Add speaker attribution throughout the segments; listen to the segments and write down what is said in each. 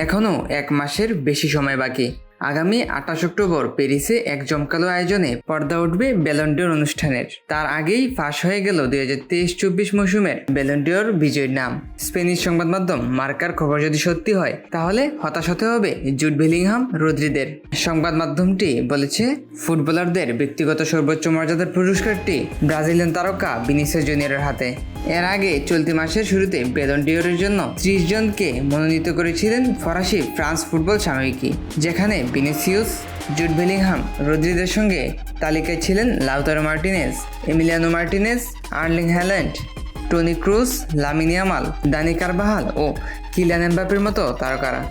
Speaker 1: এখনও 1 মাসের বেশি সময় বাকি। আগামী 28 অক্টোবর প্যারিসে এক জমকালো আয়োজনে পর্দা উঠবে ব্যালন ডিওর অনুষ্ঠানের। তার আগেই ফাঁস হয়ে গেল 2023-24 মৌসুমের ব্যালন ডিওর বিজয়ীর নাম। স্পেনিশ সংবাদ মাধ্যম মার্কার খবর যদি সত্যি হয় তাহলে হতাশ হতে হবে জুড বেলিংহাম রদ্রিদের। সংবাদ মাধ্যমটি বলেছে, ফুটবলারদের ব্যক্তিগত সর্বোচ্চ মর্যাদার পুরস্কারটি ব্রাজিলিয়ান তারকা ভিনিসিয়াস জুনিয়রের হাতে। এর আগে চলতি মাসের শুরুতে ব্যালন ডিওরের জন্য 30 জনকে মনোনীত করেছিলেন ফরাসি ফ্রান্স ফুটবল সাময়িকী, যেখানে ভিনিসিয়াস, জুড বেলিংহাম, রদ্রিদের সঙ্গে তালিকায় ছিলেন Lautaro Martinez, Emiliano Martinez, Erling Haaland, Toni Kroos, Lamine Yamal, Dani Carvajal ও কিলিয়ান এমবাপ্পের মতো তারকারা।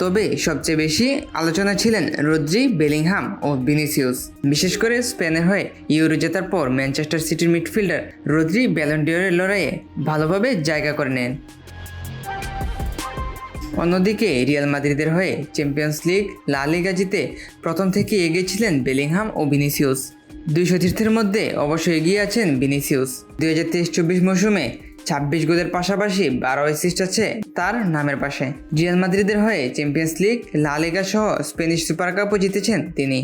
Speaker 1: তবে সবচেয়ে বেশি আলোচনা ছিলেন রদ্রি, বেলিংহাম ও ভিনিসিয়াস। বিশেষ করে স্পেনের হয়ে ইউরো জেতার পর ম্যানচেস্টার সিটির মিডফিল্ডার রদ্রি ব্যালন ডিওরের লড়াইয়ে ভালোভাবে জায়গা করে নেন। অন্যদিকে রিয়াল মাদ্রিদের হয়ে চ্যাম্পিয়ন্স লিগ, লা লিগা জিতে প্রথম থেকে এগিয়ে ছিলেন বেলিংহাম ও ভিনিসিয়াস। 2 সতীর্থের মধ্যে অবশ্য এগিয়ে আছেন ভিনিসিয়াস। 2023-24 মৌসুমে 26 গোলের পাশাপাশি 12 অ্যাসিস্ট আছে তার নামের পাশে। রিয়াল মাদ্রিদের হয়ে চ্যাম্পিয়ন্স লিগ, লা লিগা সহ স্প্যানিশ সুপার কাপও জিতেছেন তিনি।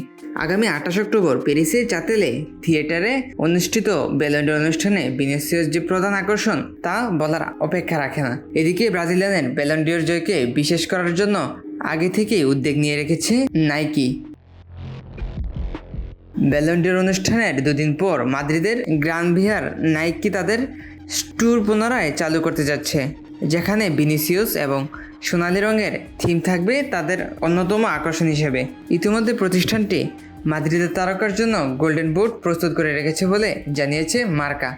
Speaker 1: আগামী 28 অক্টোবর প্যারিসের চাতেলে থিয়েটারে অনুষ্ঠিত ব্যালন ডিওর অনুষ্ঠানে ভিনিসিয়াস যে প্রধান আকর্ষণ তা বলার অপেক্ষা রাখে না। এদিকে ব্রাজিলিয়ানের ব্যালন ডিওর জয়কে বিশেষ করার জন্য আগে থেকেই উদ্যোগ নিয়ে রেখেছে নাইকি। ব্যালন ডিওর অনুষ্ঠানের 2 দিন পর মাদ্রিদের গ্রান ভিয়ার নাইকি তাদের ট্যুর পুনরায় চালু করতে যাচ্ছে, যেখানে ভিনিসিয়াস এবং সোনালি রঙের থিম থাকবে তাদের অন্যতম আকর্ষণ হিসেবে। ইতিমধ্যে প্রতিষ্ঠানটি মাদ্রিদের তারকার জন্য গোল্ডেন বুট প্রস্তুত করে রেখেছে বলে জানিয়েছে মার্কা।